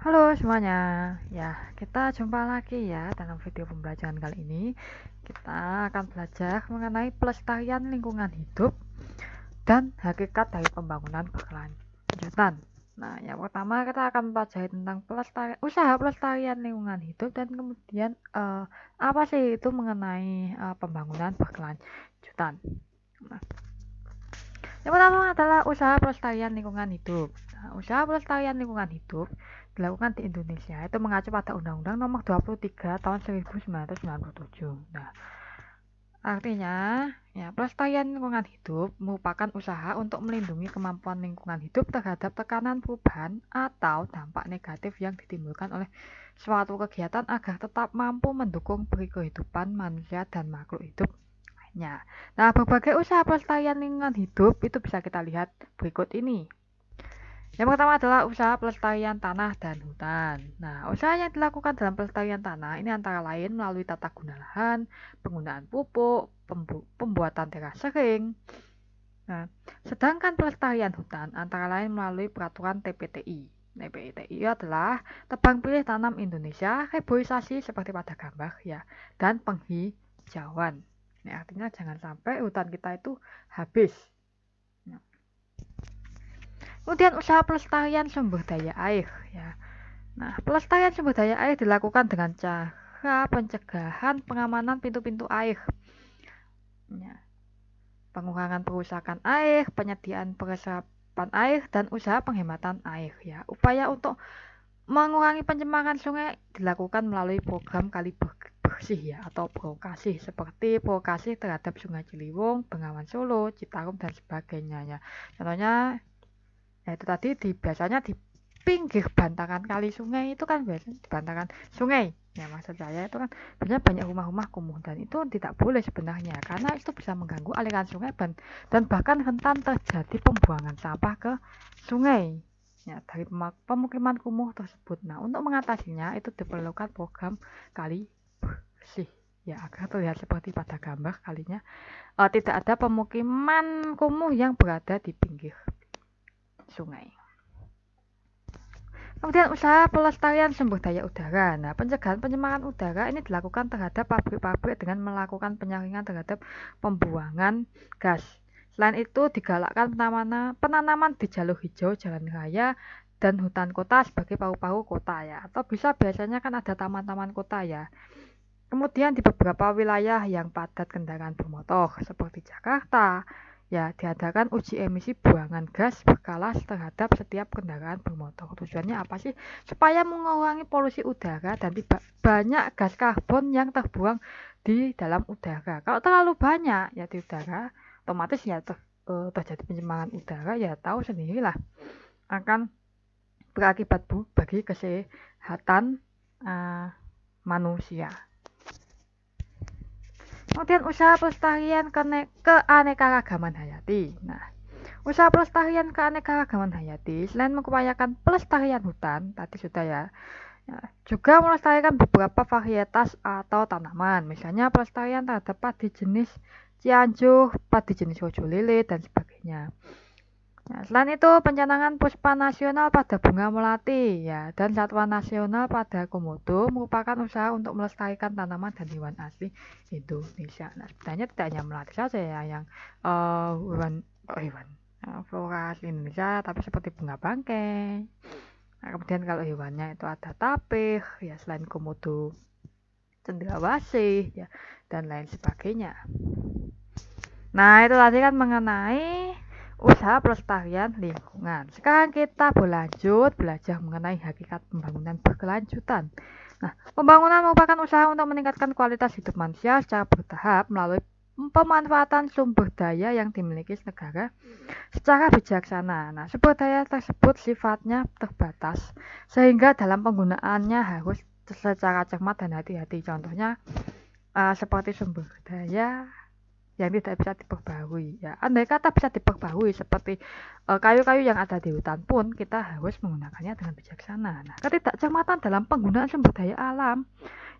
Halo semuanya, ya kita jumpa lagi ya dalam video pembelajaran kali ini. Kita akan belajar mengenai pelestarian lingkungan hidup dan hakikat dari pembangunan berkelanjutan. Nah, yang pertama kita akan pelajari tentang usaha pelestarian lingkungan hidup dan kemudian apa sih itu mengenai pembangunan berkelanjutan. Nah, yang pertama adalah usaha pelestarian lingkungan hidup. Nah, usaha pelestarian lingkungan hidup dilakukan di Indonesia itu mengacu pada Undang-Undang Nomor 23 Tahun 1997. Nah, artinya ya pelestarian lingkungan hidup merupakan usaha untuk melindungi kemampuan lingkungan hidup terhadap tekanan perubahan atau dampak negatif yang ditimbulkan oleh suatu kegiatan agar tetap mampu mendukung kehidupan manusia dan makhluk hidup lainnya. Nah, berbagai usaha pelestarian lingkungan hidup itu bisa kita lihat berikut ini. Yang pertama adalah usaha pelestarian tanah dan hutan. Nah, usaha yang dilakukan dalam pelestarian tanah ini antara lain melalui tata guna lahan, penggunaan pupuk, pembuatan teras kering. Nah, sedangkan pelestarian hutan antara lain melalui peraturan TPTI. TPTI adalah tebang pilih tanam Indonesia, reboisasi seperti pada gambar ya, dan penghijauan. Ini artinya jangan sampai hutan kita itu habis. Kemudian usaha pelestarian sumber daya air ya. Nah, pelestarian sumber daya air dilakukan dengan cara pencegahan pengamanan pintu-pintu air. Ya, pengurangan perusakan air, penyediaan peresapan air dan usaha penghematan air ya. Upaya untuk mengurangi pencemaran sungai dilakukan melalui program kali bersih ya atau prokasi seperti prokasi terhadap Sungai Ciliwung, Bengawan Solo, Citarum dan sebagainya ya. Contohnya ya itu tadi biasanya di pinggir bantaran kali sungai itu kan biasanya di bantaran sungai ya, maksud saya itu kan biasanya banyak rumah-rumah kumuh dan itu tidak boleh sebenarnya karena itu bisa mengganggu aliran sungai dan bahkan rentan terjadi pembuangan sampah ke sungai ya dari pemukiman kumuh tersebut. Nah, untuk mengatasinya itu diperlukan program kali bersih ya agar terlihat seperti pada gambar kalinya tidak ada pemukiman kumuh yang berada di pinggir sungai. Kemudian usaha pelestarian sumber daya udara. Nah, pencegahan pencemaran udara ini dilakukan terhadap pabrik-pabrik dengan melakukan penyaringan terhadap pembuangan gas. Selain itu, digalakkan penanaman di jalur hijau jalan raya dan hutan kota sebagai paru-paru kota ya. Atau bisa biasanya kan ada taman-taman kota ya. Kemudian di beberapa wilayah yang padat kendaraan bermotor seperti Jakarta, ya diadakan uji emisi buangan gas berkala terhadap setiap kendaraan bermotor. Tujuannya apa sih? Supaya mengurangi polusi udara dan tidak banyak gas karbon yang terbuang di dalam udara. Kalau terlalu banyak ya di udara, otomatis ya terjadi pencemaran udara ya tahu sendirilah akan berakibat buruk bagi kesehatan manusia. Kemudian usaha pelestarian keanekaragaman hayati. Nah, usaha pelestarian keanekaragaman hayati selain mengupayakan pelestarian hutan, tadi sudah ya, juga melestarikan beberapa varietas atau tanaman. Misalnya pelestarian terhadap padi jenis Cianjur, padi jenis Rojo Lele dan sebagainya. Nah, selain itu, pencanangan puspa nasional pada bunga melati ya dan satwa nasional pada komodo merupakan usaha untuk melestarikan tanaman dan hewan asli Indonesia. Nah, sebenarnya tidak hanya melati saja ya yang hewan flora asli Indonesia, tapi seperti bunga bangkai. Nah, kemudian kalau hewannya itu ada tapir ya, selain komodo cendrawasih ya dan lain sebagainya. Nah, itu tadi kan mengenai usaha pelestarian lingkungan. Sekarang kita berlanjut belajar mengenai hakikat pembangunan berkelanjutan. Nah, pembangunan merupakan usaha untuk meningkatkan kualitas hidup manusia secara bertahap melalui pemanfaatan sumber daya yang dimiliki negara secara bijaksana. Nah, sumber daya tersebut sifatnya terbatas sehingga dalam penggunaannya harus secara cermat dan hati-hati. Contohnya seperti sumber daya yang tidak bisa diperbarui ya. Andai kata bisa diperbarui seperti kayu-kayu yang ada di hutan pun kita harus menggunakannya dengan bijaksana. Nah, ketidakcermatan dalam penggunaan sumber daya alam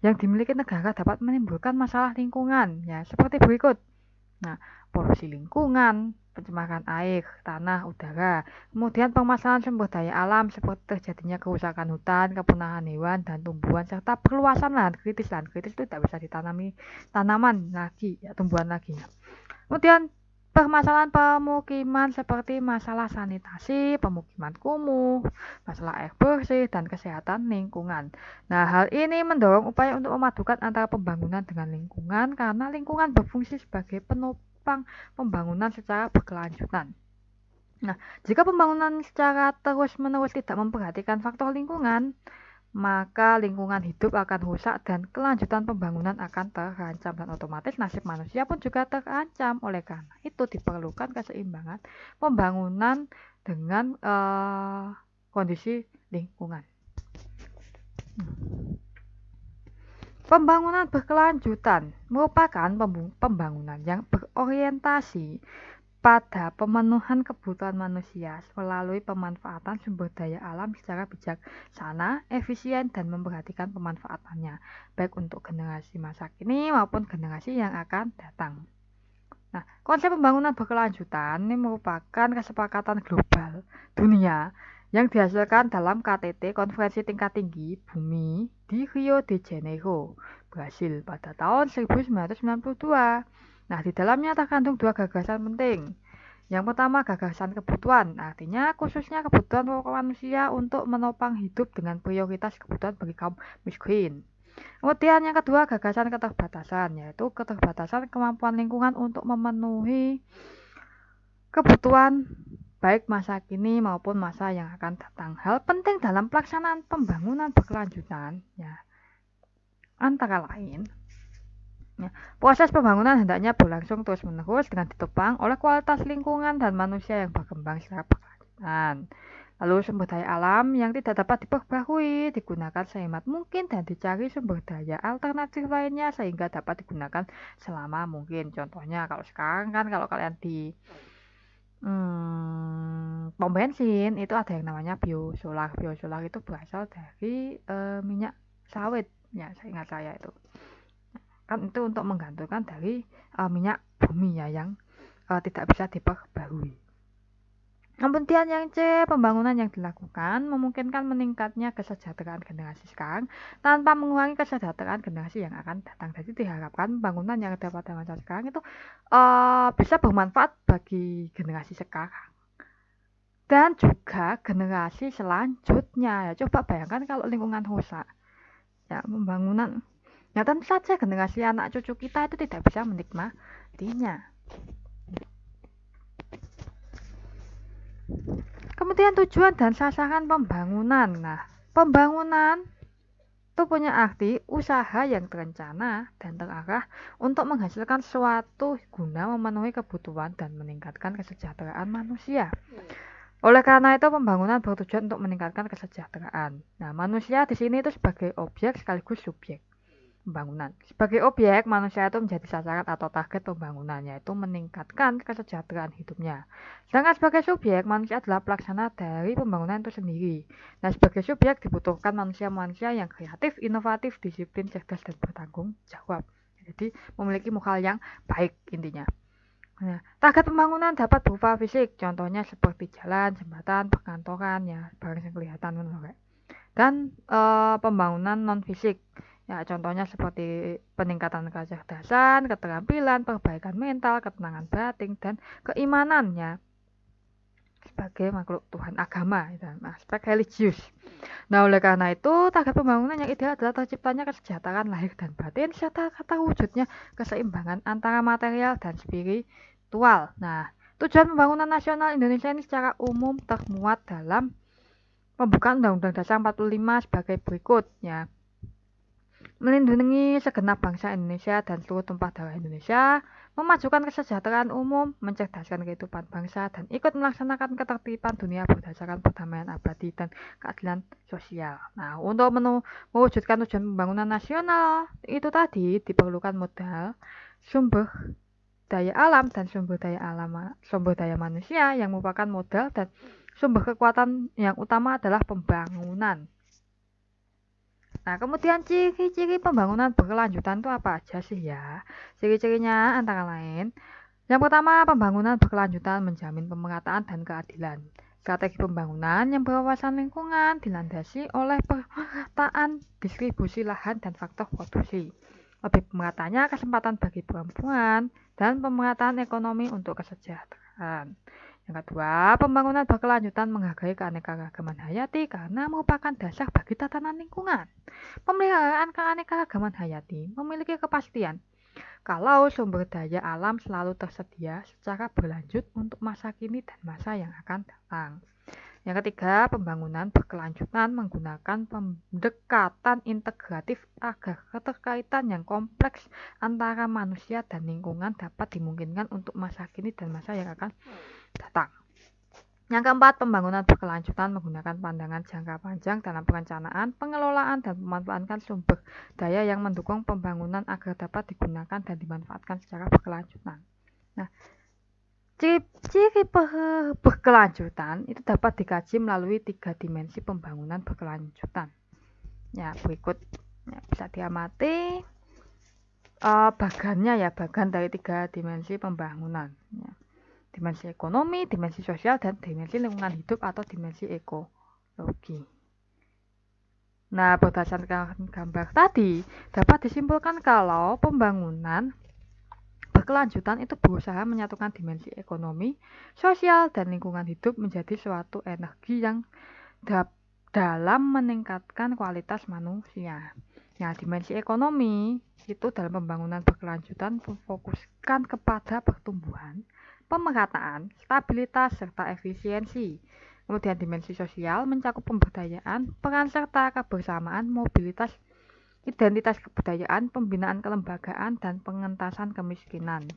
yang dimiliki negara dapat menimbulkan masalah lingkungan ya seperti berikut. Nah, polusi lingkungan, pencemaran air, tanah, udara. Kemudian permasalahan sumber daya alam seperti terjadinya kerusakan hutan, kepunahan hewan dan tumbuhan serta perluasan lahan kritis. Lahan kritis itu tidak bisa ditanami tanaman lagi, ya, tumbuhan lagi. Kemudian permasalahan pemukiman seperti masalah sanitasi, pemukiman kumuh, masalah air bersih, dan kesehatan lingkungan. Nah, hal ini mendorong upaya untuk memadukan antara pembangunan dengan lingkungan karena lingkungan berfungsi sebagai penopang pembangunan secara berkelanjutan. Nah, jika pembangunan secara terus-menerus tidak memperhatikan faktor lingkungan, maka lingkungan hidup akan rusak dan kelanjutan pembangunan akan terancam dan otomatis nasib manusia pun juga terancam. Oleh karena itu diperlukan keseimbangan pembangunan dengan kondisi lingkungan. Pembangunan berkelanjutan merupakan pembangunan yang berorientasi pada pemenuhan kebutuhan manusia melalui pemanfaatan sumber daya alam secara bijaksana, efisien, dan memperhatikan pemanfaatannya, baik untuk generasi masa kini maupun generasi yang akan datang. Nah, konsep pembangunan berkelanjutan ini merupakan kesepakatan global dunia yang dihasilkan dalam KTT Konferensi Tingkat Tinggi Bumi di Rio de Janeiro, Brasil pada tahun 1992. Nah, di dalamnya terkandung dua gagasan penting. Yang pertama, gagasan kebutuhan, artinya khususnya kebutuhan pokok manusia untuk menopang hidup dengan prioritas kebutuhan bagi kaum miskin. Kemudian yang kedua, gagasan keterbatasan, yaitu keterbatasan kemampuan lingkungan untuk memenuhi kebutuhan baik masa kini maupun masa yang akan datang. Hal penting dalam pelaksanaan pembangunan berkelanjutan, ya, antara lain, ya, proses pembangunan hendaknya berlangsung terus-menerus dengan ditopang oleh kualitas lingkungan dan manusia yang berkembang secara berkelanjutan. Lalu sumber daya alam yang tidak dapat diperbarui digunakan sehemat mungkin dan dicari sumber daya alternatif lainnya sehingga dapat digunakan selama mungkin. Contohnya kalau sekarang kan kalau kalian di pom bensin itu ada yang namanya biosolar. Biosolar itu berasal dari minyak sawit, ya seingat saya itu. Kan itu untuk menggantungkan dari minyak bumi ya yang tidak bisa diperbarui. Kemudian yang C, pembangunan yang dilakukan memungkinkan meningkatnya kesejahteraan generasi sekarang tanpa mengurangi kesejahteraan generasi yang akan datang. Jadi diharapkan pembangunan yang ada pada masa sekarang itu bisa bermanfaat bagi generasi sekarang dan juga generasi selanjutnya. Ya, coba bayangkan kalau lingkungan rusak, ya pembangunan, ya tentu saja generasi anak cucu kita itu tidak bisa menikmatinya. Kemudian tujuan dan sasaran pembangunan. Nah, pembangunan itu punya arti usaha yang terencana dan terarah untuk menghasilkan suatu guna memenuhi kebutuhan dan meningkatkan kesejahteraan manusia. Oleh karena itu pembangunan bertujuan untuk meningkatkan kesejahteraan. Nah, manusia di sini itu sebagai objek sekaligus subjek pembangunan. Sebagai objek, manusia itu menjadi sasaran atau target pembangunan, yaitu meningkatkan kesejahteraan hidupnya. Sedangkan sebagai subjek, manusia adalah pelaksana dari pembangunan itu sendiri. Nah, sebagai subjek dibutuhkan manusia-manusia yang kreatif, inovatif, disiplin, cerdas, dan bertanggung jawab. Jadi, memiliki moral yang baik intinya. Nah, target pembangunan dapat berupa fisik, contohnya seperti jalan, jembatan, perkantoran, ya, barang yang kelihatan menurut. Dan pembangunan non fisik, ya contohnya seperti peningkatan kecerdasan, keterampilan, perbaikan mental, ketenangan batin, dan keimanannya sebagai makhluk Tuhan, agama dan aspek religius. Nah, oleh karena itu target pembangunan yang ideal adalah terciptanya kesejahteraan lahir dan batin serta terwujudnya keseimbangan antara material dan spiritual. Nah, tujuan pembangunan nasional Indonesia ini secara umum termuat dalam pembukaan Undang-Undang Dasar 45 sebagai berikut, ya. Melindungi segenap bangsa Indonesia dan seluruh tumpah darah Indonesia, memajukan kesejahteraan umum, mencerdaskan kehidupan bangsa, dan ikut melaksanakan ketertiban dunia berdasarkan perdamaian abadi dan keadilan sosial. Nah, untuk mewujudkan tujuan pembangunan nasional itu tadi diperlukan modal, sumber daya alam dan sumber daya manusia yang merupakan modal dan sumber kekuatan yang utama adalah pembangunan. Nah, kemudian ciri-ciri pembangunan berkelanjutan itu apa aja sih ya? Ciri-cirinya antara lain Yang pertama, pembangunan berkelanjutan menjamin pemerataan dan keadilan. Strategi pembangunan yang berwawasan lingkungan dilandasi oleh pemerataan distribusi lahan dan faktor produksi. Lebih meratanya kesempatan bagi perempuan dan pemerataan ekonomi untuk kesejahteraan. Yang kedua, pembangunan berkelanjutan menghargai keanekaragaman hayati karena merupakan dasar bagi tatanan lingkungan. Pemeliharaan keanekaragaman hayati memiliki kepastian kalau sumber daya alam selalu tersedia secara berlanjut untuk masa kini dan masa yang akan datang. Yang ketiga, pembangunan berkelanjutan menggunakan pendekatan integratif agar keterkaitan yang kompleks antara manusia dan lingkungan dapat dimungkinkan untuk masa kini dan masa yang akan datang. Yang keempat, pembangunan berkelanjutan menggunakan pandangan jangka panjang dalam perencanaan, pengelolaan, dan pemanfaatan sumber daya yang mendukung pembangunan agar dapat digunakan dan dimanfaatkan secara berkelanjutan. Nah, ciri-ciri berkelanjutan itu dapat dikaji melalui 3 dimensi pembangunan berkelanjutan. Ya, berikut ya, bisa diamati bagan dari 3 dimensi pembangunan. Ya. Dimensi ekonomi, dimensi sosial, dan dimensi lingkungan hidup atau dimensi ekologi. Nah, berdasarkan gambar tadi, dapat disimpulkan kalau pembangunan berkelanjutan itu berusaha menyatukan dimensi ekonomi, sosial, dan lingkungan hidup menjadi suatu energi yang dalam meningkatkan kualitas manusia. Nah, dimensi ekonomi itu dalam pembangunan berkelanjutan memfokuskan kepada pertumbuhan, pemerataan, stabilitas, serta efisiensi. Kemudian dimensi sosial mencakup pemberdayaan, peran serta kebersamaan, mobilitas, identitas kebudayaan, pembinaan kelembagaan, dan pengentasan kemiskinan.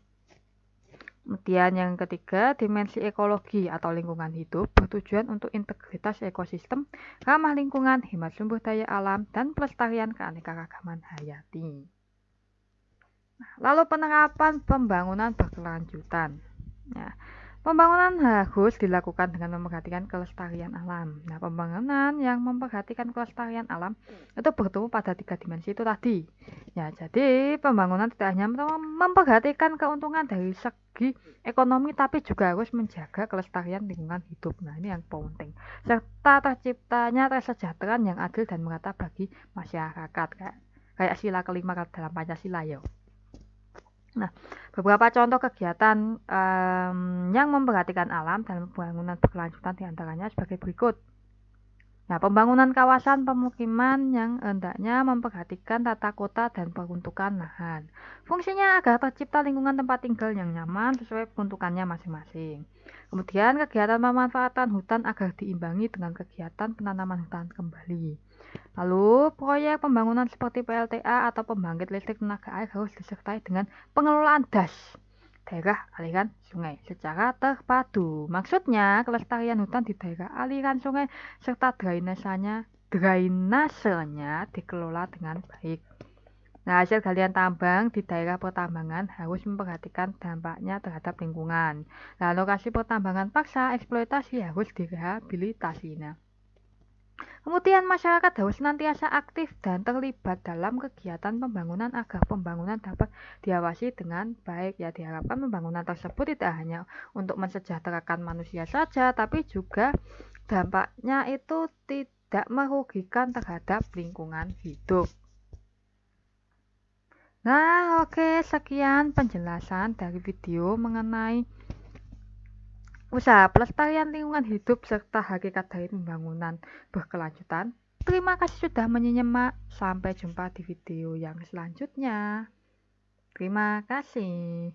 Kemudian yang ketiga, dimensi ekologi atau lingkungan hidup bertujuan untuk integritas ekosistem, ramah lingkungan, hemat sumber daya alam, dan pelestarian keanekaragaman hayati. Lalu penerapan pembangunan berkelanjutan. Ya, pembangunan harus dilakukan dengan memperhatikan kelestarian alam. Nah, pembangunan yang memperhatikan kelestarian alam itu bertumbuh pada 3 dimensi itu tadi. Ya, jadi pembangunan tidak hanya memperhatikan keuntungan dari segi ekonomi, tapi juga harus menjaga kelestarian lingkungan hidup. Nah, ini yang penting. Serta terciptanya kesejahteraan yang adil dan merata bagi masyarakat. Kayak sila kelima dalam Pancasila ya. Nah, beberapa contoh kegiatan yang memperhatikan alam dan pembangunan berkelanjutan diantaranya sebagai berikut. Nah, pembangunan kawasan pemukiman yang hendaknya memperhatikan tata kota dan peruntukan lahan. Fungsinya agar tercipta lingkungan tempat tinggal yang nyaman sesuai peruntukannya masing-masing. Kemudian kegiatan pemanfaatan hutan agar diimbangi dengan kegiatan penanaman hutan kembali. Lalu, proyek pembangunan seperti PLTA atau pembangkit listrik tenaga air harus disertai dengan pengelolaan DAS, daerah aliran sungai, secara terpadu. Maksudnya, kelestarian hutan di daerah aliran sungai serta drainasenya dikelola dengan baik. Nah, hasil galian tambang di daerah pertambangan harus memperhatikan dampaknya terhadap lingkungan. Nah, lokasi pertambangan paksa eksploitasi harus direhabilitasi. Nah, kemudian masyarakat harus senantiasa aktif dan terlibat dalam kegiatan pembangunan agar pembangunan dapat diawasi dengan baik. Ya, diharapkan pembangunan tersebut tidak hanya untuk mensejahterakan manusia saja, tapi juga dampaknya itu tidak merugikan terhadap lingkungan hidup. Nah, oke, sekian penjelasan dari video mengenai usaha pelestarian lingkungan hidup serta hakikat dari pembangunan berkelanjutan. Terima kasih sudah menyimak. Sampai jumpa di video yang selanjutnya. Terima kasih.